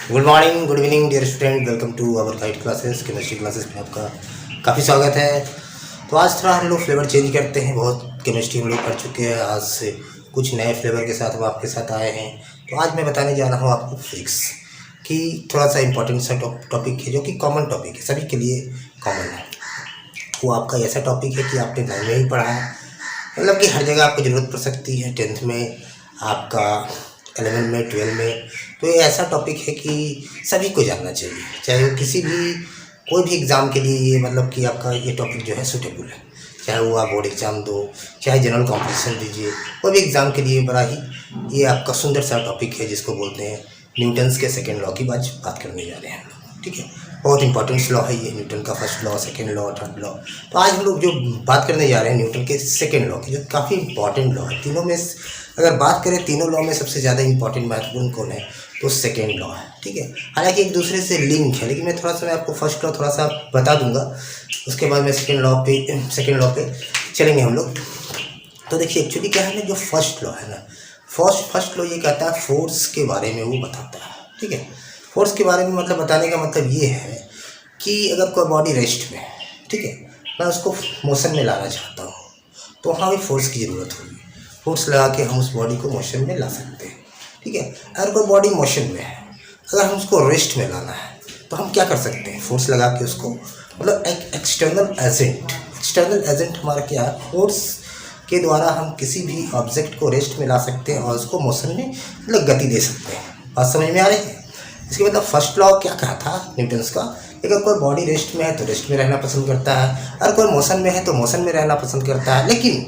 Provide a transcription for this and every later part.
Good morning, good evening dear student, welcome to our guide classes. Chemistry classes में आपका काफ़ी स्वागत है। तो आज थोड़ा हम लोग फ्लेवर चेंज करते हैं। बहुत केमिस्ट्री हम लोग कर चुके हैं, आज से कुछ नए फ्लेवर के साथ हम आपके साथ आए हैं। तो आज मैं बताने जा रहा हूँ आपको फिजिक्स की थोड़ा सा इंपॉर्टेंट सा टॉपिक है, जो कि कॉमन टॉपिक है, सभी के लिए कॉमन है। वो आपका ऐसा टॉपिक है कि आपने 9वीं में ही पढ़ा है, मतलब कि हर जगह आपको ज़रूरत पड़ सकती है। 10th में, आपका 11 में, 12 में। तो ये ऐसा टॉपिक है कि सभी को जानना चाहिए, चाहे वो किसी भी कोई भी एग्ज़ाम के लिए ये मतलब कि आपका ये टॉपिक जो है सूटेबल है। चाहे वो आप बोर्ड एग्ज़ाम दो, चाहे जनरल कॉम्पिटिशन दीजिए, कोई भी एग्ज़ाम के लिए बड़ा ही ये आपका सुंदर सा टॉपिक है, जिसको बोलते हैं न्यूटन्स के सेकेंड लॉ की बात करने जा रहे हैं हम लोग। ठीक है, बहुत इंपॉर्टेंट लॉ है ये, न्यूटन का first law, second law, third law. तो आज हम लोग जो बात करने जा रहे हैं न्यूटन के सेकेंड लॉ की, जो काफ़ी इंपॉर्टेंट लॉ है। तीनों में अगर बात करें, तीनों लॉ में सबसे ज़्यादा इंपॉर्टेंट महत्वपूर्ण कौन है, तो सेकेंड लॉ है। ठीक है, हालांकि एक दूसरे से लिंक है, लेकिन मैं थोड़ा सा आपको फर्स्ट लॉ थोड़ा सा बता दूंगा, उसके बाद में सेकेंड लॉ पे चलेंगे हम लोग। तो देखिए एक्चुअली क्या है ना, जो फर्स्ट लॉ है ना, फर्स्ट लॉ ये कहता है फोर्स के बारे में वो बताता है। ठीक है, फोर्स के बारे में मतलब बताने का मतलब ये है कि अगर कोई बॉडी रेस्ट में है, ठीक है, मैं उसको मोशन में लाना चाहता हूँ, तो वहाँ भी फोर्स की ज़रूरत होगी। फोर्स लगा के हम उस बॉडी को मोशन में ला सकते हैं। ठीक है, अगर कोई बॉडी मोशन में है, अगर हम उसको रेस्ट में लाना है, तो हम क्या कर सकते हैं, फोर्स लगा के उसको, मतलब एक एक्सटर्नल एजेंट हमारा क्या है, फोर्स के द्वारा हम किसी भी ऑब्जेक्ट को रेस्ट में ला सकते हैं और उसको मोशन में मतलब गति दे सकते हैं। बात समझ में आ रही है? इसके मतलब फर्स्ट लॉ क्या कहा था न्यूटन्स का, अगर कोई बॉडी रेस्ट में है तो रेस्ट में रहना पसंद करता है, अगर कोई मोशन में है तो मोशन में रहना पसंद करता है। लेकिन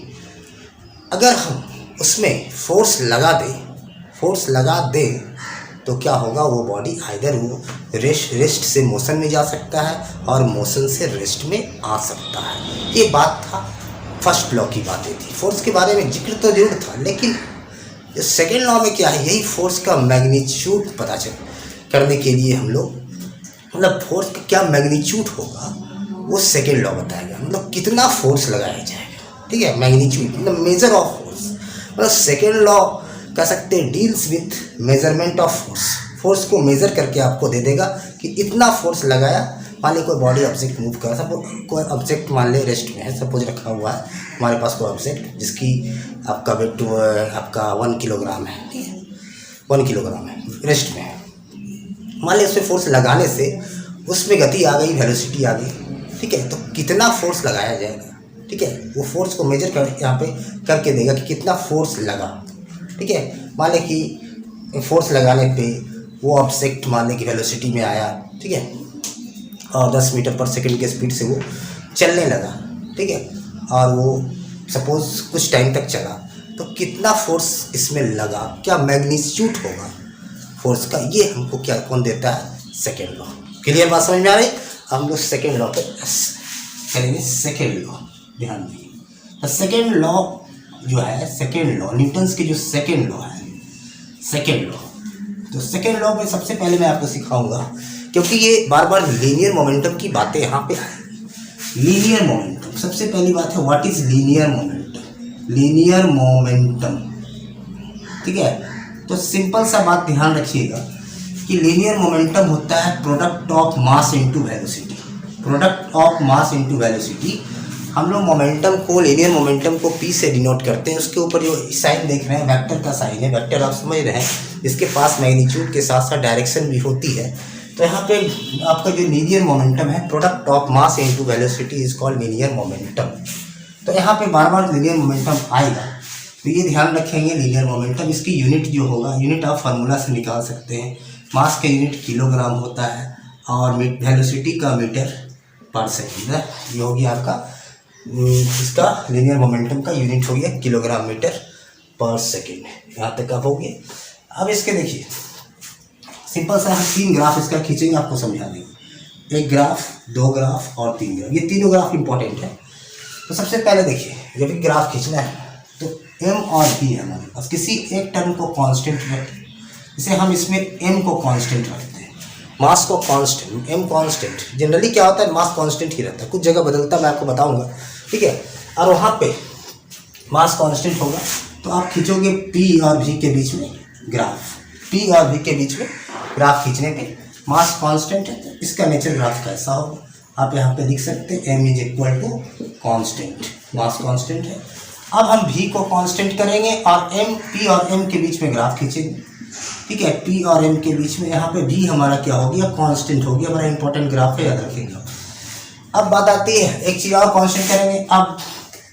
अगर हम उसमें फोर्स लगा दें तो क्या होगा, वो बॉडी आइदर वो रेस्ट से मोशन में जा सकता है और मोशन से रेस्ट में आ सकता है। ये बात था, फर्स्ट लॉ की बातें थी। फोर्स के बारे में जिक्र तो जरूर था, लेकिन सेकेंड लॉ में क्या है, यही फोर्स का मैग्नीट्यूड पता करने के लिए हम लोग, मतलब फोर्स का क्या मैग्नीट्यूड होगा वो सेकेंड लॉ बताएगा, मतलब कितना फोर्स लगाया जाएगा। ठीक है, मैग्नीट्यूड मतलब मेजर ऑफ फोर्स, मतलब सेकेंड लॉ कह सकते हैं deals with measurement of force को मेज़र करके आपको दे देगा कि इतना फोर्स लगाया। मान ली कोई बॉडी ऑब्जेक्ट मूव कर, सपोज कोई ऑब्जेक्ट मान ले रेस्ट में है, सपोज रखा हुआ है हमारे पास कोई ऑब्जेक्ट जिसकी आपका वेट आपका 1 किलोग्राम है। ठीक है, 1 किलोग्राम है, रेस्ट में है। मान ली उसमें फोर्स लगाने से उसमें गति आ गई, वेलोसिटी आ गई। ठीक है, तो कितना फोर्स लगाया जाएगा, ठीक है, वो फोर्स को मेजर कर यहाँ पे करके देगा कि कितना फोर्स लगा। ठीक है, मान लें कि फोर्स लगाने पे वो ऑब्जेक्ट मान लें कि वेलोसिटी में आया, ठीक है, और 10 मीटर पर सेकंड के स्पीड से वो चलने लगा। ठीक है, और वो सपोज कुछ टाइम तक चला, तो कितना फोर्स इसमें लगा, क्या मैग्नीट्यूड होगा फोर्स का, ये हमको क्या कौन देता है, सेकेंड लॉ। क्लियर बात समझ में आ रही? हम लोग सेकेंड लॉ पे करेंगे। सेकेंड लॉ ध्यान देंगे, सेकेंड लॉ जो है, सेकेंड लॉ न्यूटन्स की जो सेकेंड लॉ है, सेकेंड लॉ, तो सेकेंड लॉ में सबसे पहले मैं आपको सिखाऊंगा, क्योंकि ये बार बार लीनियर मोमेंटम की बातें यहाँ पे आए। लीनियर मोमेंटम, सबसे पहली बात है, what is linear momentum, linear momentum. ठीक है, तो सिंपल सा बात ध्यान रखिएगा कि लीनियर मोमेंटम होता है product of mass into velocity. Product of mass into velocity, हम लोग मोमेंटम को, लीनियर मोमेंटम को P से डिनोट करते हैं। उसके ऊपर जो साइन देख रहे हैं वेक्टर का साइन है, वेक्टर आप समझ रहे हैं, इसके पास मैग्नीट्यूड के साथ साथ डायरेक्शन भी होती है। तो यहाँ पे आपका जो लीनियर मोमेंटम है, product of mass into velocity is called linear momentum. तो यहाँ पे बार बार लीनियर मोमेंटम आएगा, तो ये ध्यान रखेंगे लीनियर मोमेंटम। इसकी यूनिट जो होगा, यूनिट आप फार्मूला से निकाल सकते हैं। मास का यूनिट किलोग्राम होता है और वेलोसिटी का मीटर पर सेकेंड। ये होगी आपका इसका लीनियर मोमेंटम का यूनिट हो गया किलोग्राम मीटर पर सेकेंड। यहाँ तक आप हो गए। अब इसके देखिए सिंपल सा हम 3 ग्राफ इसका खींचेंगे, आपको समझा देंगे। 1 ग्राफ, 2 ग्राफ और 3 ग्राफ, ये तीनों ग्राफ इंपॉर्टेंट है। तो सबसे पहले देखिए, जब एक ग्राफ खींचना है तो m और p है हमारे पास, किसी एक टर्म को कांस्टेंट रखें, जैसे हम इसमें m को कांस्टेंट रखते हैं, मास को कांस्टेंट, m कांस्टेंट। जनरली क्या होता है, मास कांस्टेंट ही रहता है, कुछ जगह बदलता है, मैं आपको बताऊंगा। ठीक है, और वहाँ पे मास कांस्टेंट होगा, तो आप खींचोगे P और V के बीच में ग्राफ, P और V के बीच में ग्राफ खींचने पे। मास कांस्टेंट है तो इसका नेचर ग्राफ कैसा होगा आप यहाँ पे लिख सकते हैं, m is equal to constant, mass constant है। अब हम v को कांस्टेंट करेंगे और m, p और m के बीच में ग्राफ खींचेंगे, ठीक है। p और m के बीच में यहाँ पे v हमारा क्या हो गया, कांस्टेंट हो गया, बड़ा इंपॉर्टेंट ग्राफ है, याद रखिएगा। अब बात आती है एक चीज़ और कांस्टेंट करेंगे, अब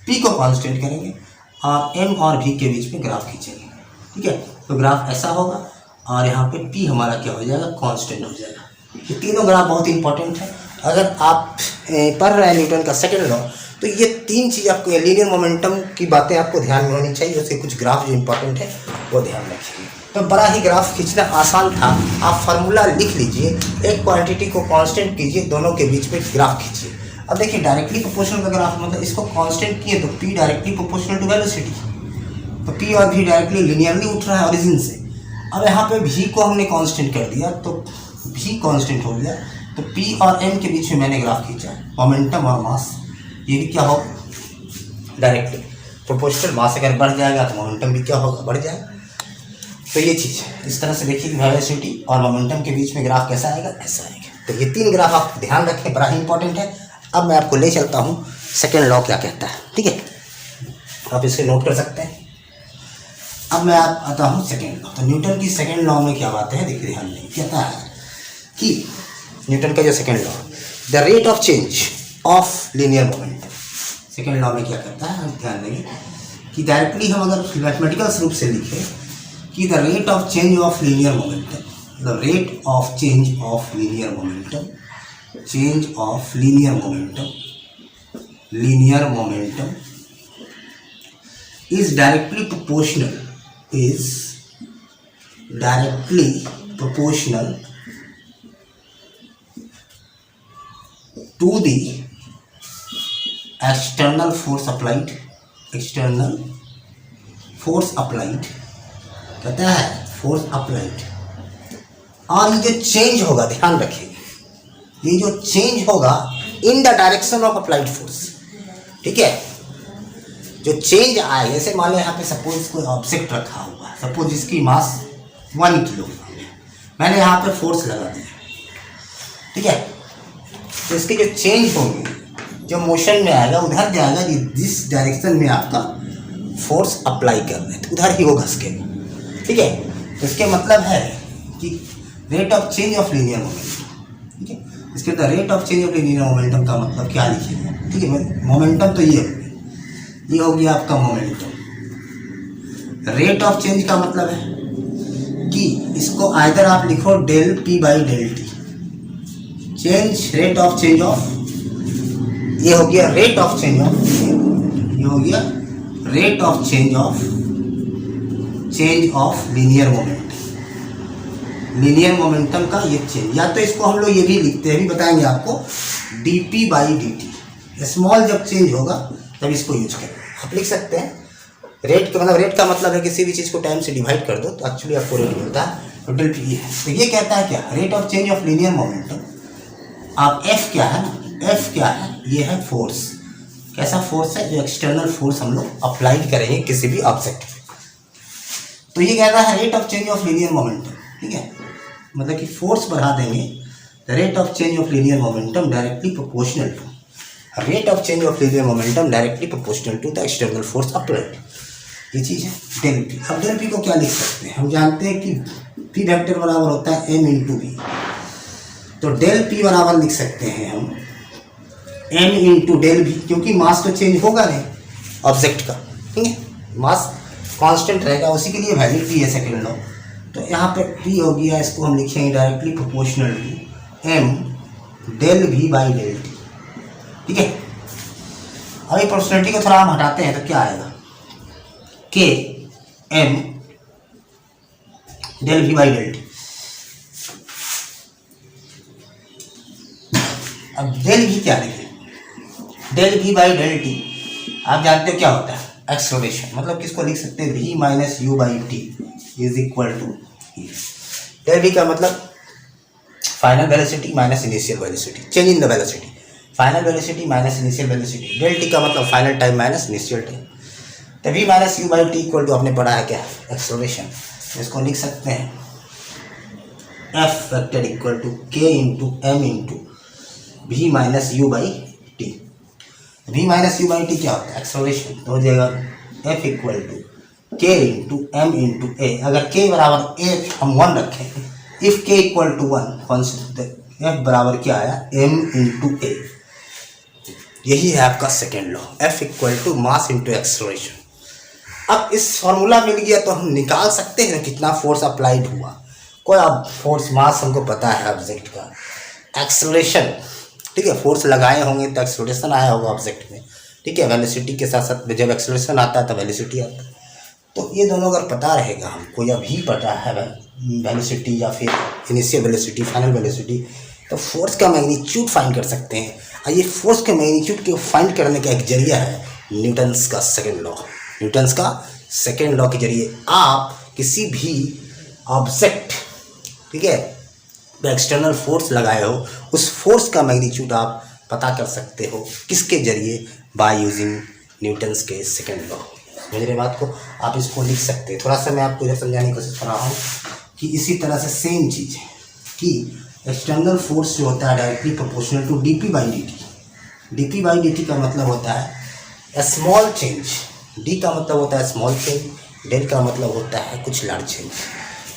p को कांस्टेंट करेंगे और m और v के बीच में ग्राफ खींचेंगे, ठीक है। तो ग्राफ ऐसा होगा और यहाँ पे p हमारा क्या हो जाएगा, कांस्टेंट हो जाएगा। ये तीनों ग्राफ बहुत इंपॉर्टेंट है। अगर आप पढ़ रहे हैं न्यूटन का सेकंड लॉ तो ये तीन चीज़ आपको, लीनियर मोमेंटम की बातें आपको ध्यान में होनी चाहिए, उसके कुछ ग्राफ जो इंपॉर्टेंट है वो ध्यान रखिए। तो बड़ा ही ग्राफ खींचना आसान था, आप फार्मूला लिख लीजिए, एक क्वांटिटी को कांस्टेंट कीजिए, दोनों के बीच में ग्राफ खींचिए। अब देखिए डायरेक्टली प्रोपोर्शनल का ग्राफ मतलब इसको कांस्टेंट किए तो p directly proportional to velocity, तो p और v डायरेक्टली लिनियरली उठ रहा है ओरिजिन से। अब यहाँ पे v को हमने कांस्टेंट कर दिया तो v कांस्टेंट हो गया, तो p और m के बीच में मैंने ग्राफ खींचा, मोमेंटम और मास, ये भी क्या हो, डायरेक्टली प्रोपोर्शनल। मास अगर बढ़ जाएगा तो मोमेंटम भी क्या होगा, बढ़ जाएगा। तो ये चीज़ इस तरह से देखिए कि वेलोसिटी और मोमेंटम के बीच में ग्राफ कैसा आएगा, ऐसा आएगा। तो ये तीन ग्राफ आप ध्यान रखें, बड़ा ही इंपॉर्टेंट है। अब मैं आपको ले चलता हूँ सेकेंड लॉ क्या कहता है, ठीक है, आप इसे नोट कर सकते हैं। अब मैं आप आता हूँ सेकेंड लॉ। तो न्यूटन की सेकेंड लॉ में क्या बात है, देखिए ध्यान नहीं, कहता है कि न्यूटन का जो second law, the rate of change of linear momentum, second law में क्या कहता है, ध्यान देंगे कि डायरेक्टली हम अगर मैथमेटिकल रूप से लिखें कि the rate of change of linear momentum, the rate of change of linear momentum, change of linear momentum, linear momentum is directly proportional, is directly proportional to the external force applied, external force applied, कहता है force applied. और ये जो change होगा, ध्यान रखिए, ये जो चेंज होगा in the direction of applied force, ठीक है। जो चेंज आए, जैसे मान लो यहाँ पे सपोज कोई ऑब्जेक्ट रखा हुआ है, सपोज जिसकी मास 1 किलोग्राम है, मैंने यहाँ पे फोर्स लगा दिया, ठीक है। तो इसके जो चेंज होंगे, जो मोशन में आएगा उधर जाएगा, जिस डायरेक्शन में आपका फोर्स अप्लाई कर रहे हैं तो उधर ही वो घसकेगा, ठीक है। तो इसके मतलब है कि rate of change of linear momentum, ठीक है। इसके the rate of change of linear momentum का मतलब क्या लिखिएगा, ठीक है। मोमेंटम तो ये हो गया आपका मोमेंटम। रेट ऑफ चेंज का मतलब है कि इसको आइदर आप लिखो del p by del t, change rate of change of, ये हो गया रेट ऑफ चेंज ऑफ, ये हो गया rate of change of linear momentum, linear momentum का ये चेंज। या तो इसको हम लोग ये भी लिखते हैं, भी बताएंगे आपको, dp बाई dt, स्मॉल जब चेंज होगा तब इसको यूज करें। आप लिख सकते हैं रेट का मतलब, रेट का मतलब है किसी भी चीज़ को टाइम से डिवाइड कर दो तो एक्चुअली आपको रेट मिलता है, टोटल पी है। तो ये कहता है क्या, rate of change of linear momentum. आप एफ क्या है ना, एफ क्या है, ये है फोर्स। कैसा फोर्स है, जो एक्सटर्नल फोर्स हम लोग अप्लाइड करेंगे किसी भी ऑब्जेक्ट पे। तो ये कहता है rate of change of linear momentum, ठीक है, मतलब कि फोर्स बढ़ा देंगे, the rate of change of linear momentum directly proportional to, rate of change of linear momentum directly proportional to the external force applied, ये चीज़ है डेल पी। अब डेल पी को क्या लिख सकते हैं, हम जानते हैं कि पी वेक्टर बराबर होता है एम इंटू वी, तो डेल पी बराबर लिख सकते हैं हम एम इंटू डेल वी, क्योंकि मास तो चेंज होगा नहीं ऑब्जेक्ट का, ठीक है, मास कांस्टेंट रहेगा, उसी के लिए वैलिडिटी है सेकेंड लॉ। तो यहाँ पे पी हो गया, इसको हम लिखेंगे directly proportional to m del v by del t, ठीक है। अभी प्रोपोर्शनलिटी को थोड़ा हम हटाते हैं तो क्या आएगा, k m del v by del t. अब डेल वी क्या लिखे, del v by del t आप जानते हो क्या होता है, एक्सेलरेशन, मतलब किसको लिख सकते हैं, v minus you by t is equal to, del v का मतलब final velocity minus initial velocity, change in the velocity, final velocity minus initial velocity. Del t का मतलब final time minus initial time. तो v minus you by t equal to आपने पढ़ा है क्या, acceleration. इसको लिख सकते हैं f vector equal to k into m into we minus you by t. V minus you by T क्या होता है? एक्सेलरेशन। तो हो जाएगा F equal to k into m into ए। अगर के बराबर ए हम 1 रखें, इफ के इक्वल टू 1, एफ बराबर क्या आया? M into a. यही है आपका second law, f equal to mass into acceleration. अब इस फॉर्मूला मिल गया तो हम निकाल सकते हैं कितना फोर्स अप्लाइड हुआ। कोई अब फोर्स मास हमको पता है ऑब्जेक्ट का, एक्सेलरेशन, ठीक है, फोर्स लगाए होंगे तो एक्सेलरेशन आया होगा ऑब्जेक्ट में, ठीक है। वेलोसिटी के साथ साथ जब एक्सेलरेशन आता है तो वेलोसिटी आता है। तो ये दोनों अगर पता रहेगा हमको, या भी पता है वेलोसिटी या फिर इनिशियल वेलोसिटी, फाइनल वेलोसिटी, तो फोर्स का मैग्नीट्यूड फाइंड कर सकते हैं। और ये फोर्स के मैग्नीट्यूड को फाइंड करने का एक जरिया है न्यूटन्स का सेकेंड लॉ। न्यूटन्स का सेकेंड लॉ के जरिए आप किसी भी ऑब्जेक्ट, ठीक है, एक्सटर्नल फोर्स लगाए हो, उस फोर्स का मैग्नीट्यूड आप पता कर सकते हो किसके जरिए? बाय यूजिंग न्यूटन्स के सेकेंड लॉ। मेरे बात को आप इसको लिख सकते हैं। थोड़ा सा मैं आपको इधर समझाने की कोशिश कर रहा हूँ कि इसी तरह से सेम चीज़ है कि एक्सटर्नल फोर्स जो होता है directly proportional to d p by d t. D p by d t का मतलब होता है स्मॉल चेंज, डी का मतलब होता है स्मॉल चेंज, डेल का मतलब होता है कुछ लार्ज चेंज।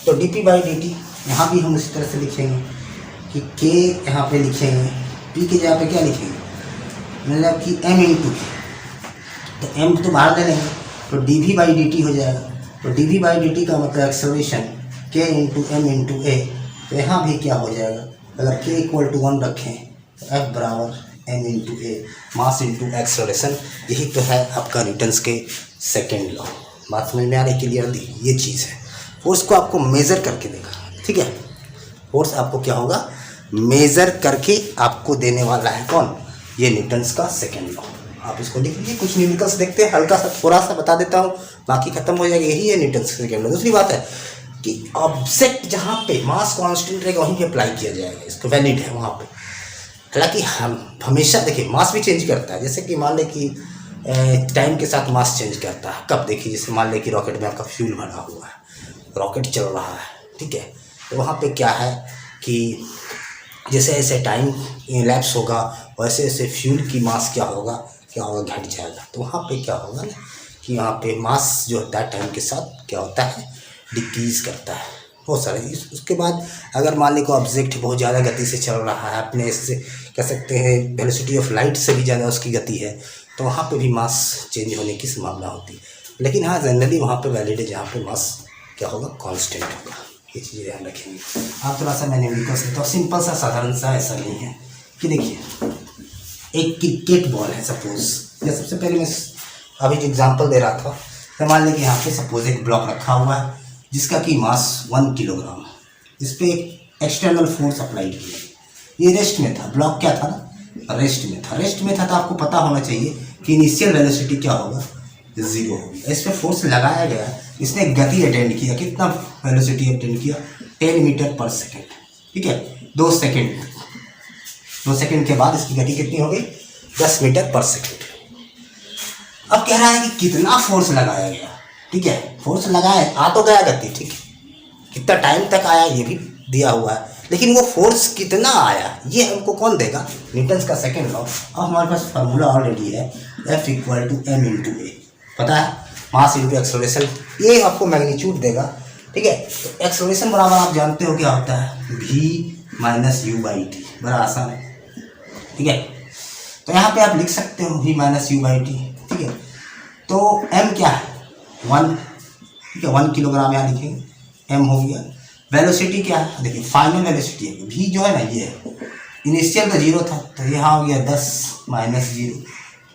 तो D p by d T यहाँ भी हम इसी तरह से लिखेंगे कि के यहाँ पे लिखेंगे, पी के जगह पे क्या लिखेंगे? मतलब कि एम इंटू, तो एम तो बाहर ले लेंगे तो d v by d t हो जाएगा। तो d v by d t का मतलब एक्सेलरेशन के इंटू एम इंटू ए। तो यहाँ भी क्या हो जाएगा? अगर के इक्वल टू 1 रखें तो एफ बराबर एम इंटू ए, मास इंटू एक्सेलरेशन। यही तो है आपका न्यूटन्स के सेकेंड लॉ। बात समझ में आ रही? Clear the? ये चीज़ है। फोर्स को आपको मेज़र करके देगा, ठीक है। फोर्स आपको क्या होगा? मेज़र करके आपको देने वाला है कौन? ये न्यूटन्स का सेकेंड लॉ। आप इसको लिख लीजिए। कुछ न्यूमेरिकल्स देखते हैं, हल्का सा थोड़ा सा बता देता हूँ, बाकी खत्म हो जाएगा। यही है न्यूटन्स का सेकेंड लॉ। दूसरी बात है कि ऑब्जेक्ट जहाँ पे मास कांस्टेंट रहेगा वहीं पे अप्लाई किया जाएगा, इसको वैलिड है वहाँ पे। हालांकि हम हमेशा देखिए मास भी चेंज करता है। जैसे कि मान लें कि टाइम के साथ मास चेंज करता है। कब? देखिए जैसे मान लें कि रॉकेट में आपका फ्यूल भरा हुआ है, रॉकेट चल रहा है, ठीक है, तो वहाँ पे क्या है कि जैसे जैसे टाइम लैप्स होगा वैसे वैसे फ्यूल की मास क्या होगा घट जाएगा। तो वहाँ पे क्या होगा ना कि यहाँ पे मास जो होता है टाइम के साथ क्या होता है? डिक्रीज़ करता है बहुत सारे। उसके बाद अगर मान लीजिए ऑब्जेक्ट बहुत ज़्यादा गति से चल रहा है, अपने से कह सकते हैं वेलोसिटी ऑफ लाइट से भी ज़्यादा उसकी गति है, तो वहाँ पे भी मास चेंज होने की संभावना होती है। लेकिन हाँ, जनरली वहाँ पे वैलिड है जहाँ पे मास क्या होगा? कांस्टेंट होगा। ये चीज़ें ध्यान रखेंगे आप। थोड़ा सा मैंने निकल सकता हूँ, सिंपल सा साधारण सा, ऐसा नहीं है कि देखिए एक क्रिकेट बॉल है सपोज, या सबसे पहले मैं अभी जो एग्जांपल दे रहा था, तो मान लीजिए यहाँ पे सपोज एक ब्लॉक रखा हुआ है जिसका कि मास 1 किलोग्राम है। इस पर एक एक्सटर्नल फोर्स अप्लाई किया। ये रेस्ट में था, ब्लॉक क्या था ना? रेस्ट में था। रेस्ट में था तो आपको पता होना चाहिए कि इनिशियल वेलोसिटी क्या होगा? 0 होगी। इस पर फोर्स लगाया गया, इसने गति अटेंड किया। कितना वेलोसिटी अटेंड किया? 10 मीटर पर सेकेंड, ठीक है। 2 सेकेंड के बाद इसकी गति कितनी हो गई? 10 मीटर पर सेकेंड। अब कह रहा है कि कितना फोर्स लगाया गया, ठीक है। फोर्स लगाया, आ तो गया गति, ठीक है, कितना टाइम तक आया ये भी दिया हुआ है, लेकिन वो फोर्स कितना आया ये हमको कौन देगा? न्यूटन्स का सेकेंड लॉ। अब हमारे पास फार्मूला ऑलरेडी है, F equal to M into A, पता है, मास इंटू एक्सेलरेशन। ये आपको मैग्नीट्यूड देगा, ठीक है। तो एक्सेलरेशन बराबर आप जानते हो क्या होता है? V minus you by t. बड़ा आसान है, ठीक है। तो यहाँ पे आप लिख सकते हो v minus you by t, ठीक है। तो m क्या है? 1, ठीक है, 1 किलोग्राम यहाँ लिखेंगे, m हो गया। वेलोसिटी क्या है? देखिए फाइनल वेलोसिटी है, v जो है ना ये है। इनिशियल तो 0 था, तो यहाँ हो गया 10 माइनस 0।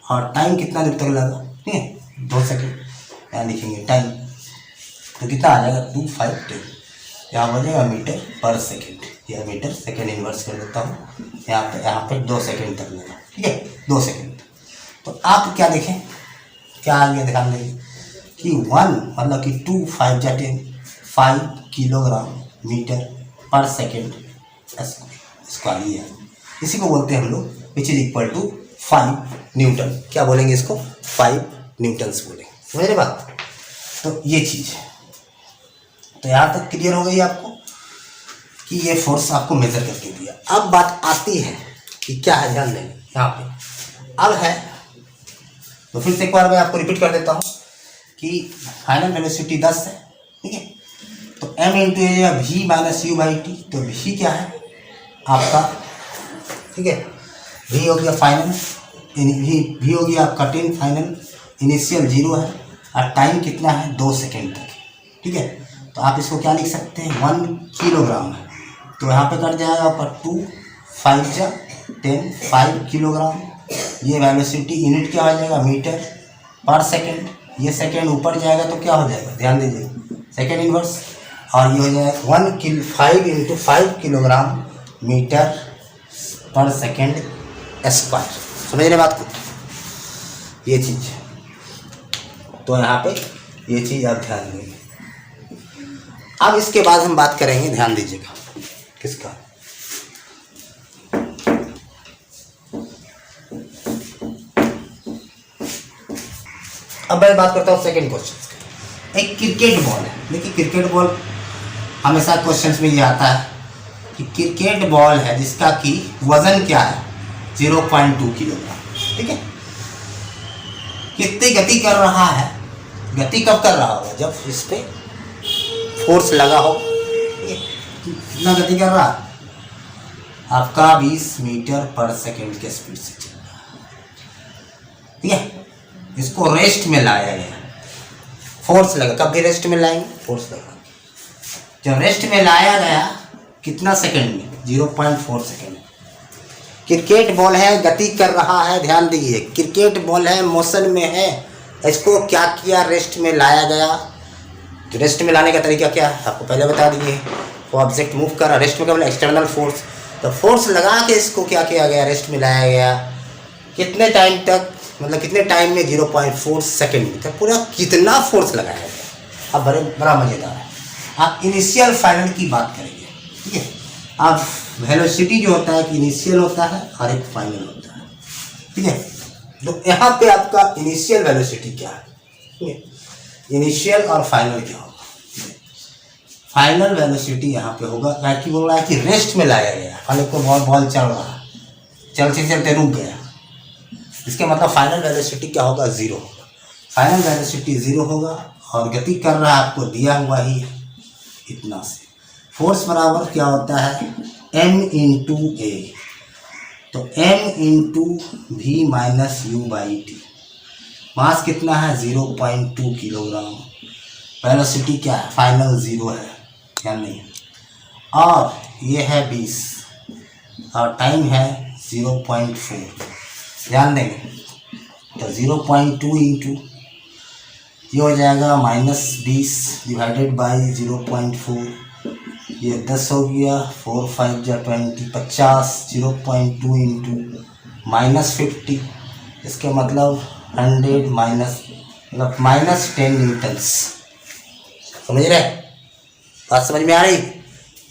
और टाइम कितना देर तक लगा? ठीक है, 2 सेकेंड यहाँ लिखेंगे टाइम। तो कितना आ जाएगा? 252। यहाँ हो जाएगा मीटर पर सेकेंड। यह मीटर सेकेंड इन्वर्स कर देता हूँ। यहाँ पे 2 सेकेंड तक लगा, ठीक है, 2 सेकेंड। तो आप क्या देखें, क्या आ गया? ध्यान देंगे कि 1 मतलब कि 2 5 जा 10, 5 kilogram metre per second square है। इसी को बोलते हैं हम लोग which is equal to 5 newton. क्या बोलेंगे इसको? 5 न्यूटन्स बोलेंगे। समझ रहे बात? तो ये चीज़ है। तो यहाँ तक क्लियर हो गई आपको। कि ये फोर्स आपको मेजर करके दिया। अब बात आती है कि क्या है, ध्यान देंगे यहाँ पे अब है, तो फिर से एक बार मैं आपको रिपीट कर देता हूँ कि फाइनल वेलोसिटी 10 है, ठीक है। तो m into A V minus you by T, तो v क्या है आपका, ठीक है, v हो गया फाइनल, v हो गया आपका 10 फाइनल, इनिशियल 0 है और टाइम कितना है 2 सेकेंड तक, ठीक है। तो आप इसको क्या लिख सकते हैं 1 किलोग्राम है, तो यहाँ पे कट जाएगा ऊपर 2 5 जा 10 5 किलोग्राम। ये वेलोसिटी यूनिट क्या हो जाएगा मीटर पर सेकेंड, ये सेकेंड ऊपर जाएगा तो क्या हो जाएगा, ध्यान दीजिए सेकेंड इनवर्स, और ये हो जाएगा 5 into 5 kilogram metre per second square. समझ रहे बात को, ये चीज़, तो यहाँ पे ये चीज़ आप ध्यान देंगे। अब इसके बाद हम बात करेंगे, ध्यान दीजिएगा किसका, अब मैं बात करता हूँ सेकंड क्वेश्चन की। एक क्रिकेट बॉल है, देखिए क्रिकेट बॉल हमेशा क्वेश्चंस में ये आता है कि क्रिकेट बॉल है जिसका कि वजन क्या है 0.2 किलोग्राम, ठीक है। कितनी गति कर रहा है, गति कब कर रहा होगा जब इस पे फोर्स लगा हो, ठीक है। कितना गति कर रहा है आपका 20 मीटर पर सेकेंड के स्पीड से चल रहा है, ठीक है। इसको रेस्ट में लाया गया, फोर्स लगा, कब भी रेस्ट में लाएंगे फोर्स लगा, जब रेस्ट में लाया गया कितना सेकंड में 0.4 सेकंड। क्रिकेट बॉल है, गति कर रहा है, ध्यान दीजिए क्रिकेट बॉल है, मोशन में है, इसको क्या किया रेस्ट में लाया गया। तो रेस्ट में लाने का तरीका क्या है आपको पहले बता दिए, वो ऑब्जेक्ट मूव कर रहा, रेस्ट में क्या बोला एक्सटर्नल फोर्स, तो फोर्स लगा के इसको क्या किया गया रेस्ट में लाया गया, कितने टाइम तक, मतलब कितने टाइम में 0.4 सेकेंड में, तो पूरा कितना फोर्स लगाया गया। अब बड़ा मज़ेदार है, आप इनिशियल फाइनल की बात करेंगे, ठीक है। अब वेलोसिटी जो होता है कि इनिशियल होता है और एक फाइनल होता है, ठीक है। तो यहाँ पे आपका इनिशियल वेलोसिटी क्या है, ठीक है, इनिशियल और फाइनल क्या होगा। फाइनल वेलोसिटी यहाँ पे होगा, क्या कि बोल रहा है कि रेस्ट में लाया गया, हालांकि को बॉल चल रहा है, चलते चलते रुक गया, इसके मतलब फाइनल वेलोसिटी क्या होगा 0 होगा, फाइनल वेलोसिटी 0 होगा और गति कर रहा है आपको दिया हुआ ही है इतना से। फोर्स बराबर क्या होता है m इंटू ए, तो m into we minus you by T, mass कितना है 0.2 किलोग्राम, वेलोसिटी क्या है फाइनल 0 है या नहीं, और ये है 20 और टाइम है 0.4, ध्यान देंगे। तो 0.2 इंटू ये हो जाएगा -20 डिवाइडेड बाई 0.4, ये 10 हो गया, 4 5 जा 20 50, 0.2 इंटू -50, इसके मतलब 100 मतलब -10 न्यूटन्स। समझ रहे, बात समझ में आ रही,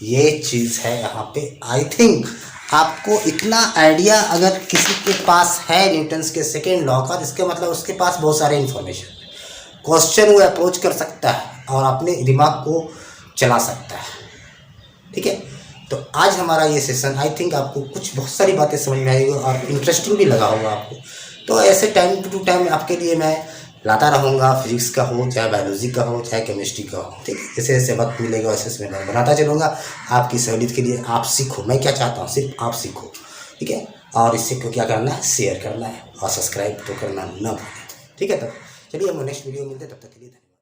ये चीज़ है यहाँ पे। आई थिंक आपको इतना आइडिया अगर किसी के पास है न्यूटन्स के सेकेंड लॉ का, इसके मतलब उसके पास बहुत सारे इन्फॉर्मेशन, क्वेश्चन वो अप्रोच कर सकता है और अपने दिमाग को चला सकता है, ठीक है। तो आज हमारा ये सेशन आई थिंक आपको कुछ बहुत सारी बातें समझ में आएगी और इंटरेस्टिंग भी लगा होगा आपको। तो ऐसे टाइम टू टाइम आपके लिए मैं लाता रहूँगा, फिजिक्स का हो चाहे बायोलॉजी का हो चाहे केमिस्ट्री का हो, ठीक है। जैसे जैसे वक्त मिलेगा वैसे वैसे मैं बनाता चलूँगा आपकी सहूलियत के लिए। आप सीखो, मैं क्या चाहता हूँ सिर्फ आप सीखो, ठीक है। और इससे को क्या करना है, शेयर करना है और सब्सक्राइब तो करना ना भूलें, ठीक है। तब चलिए हम नेक्स्ट वीडियो मिलते हैं, तब तक के लिए धन्यवाद।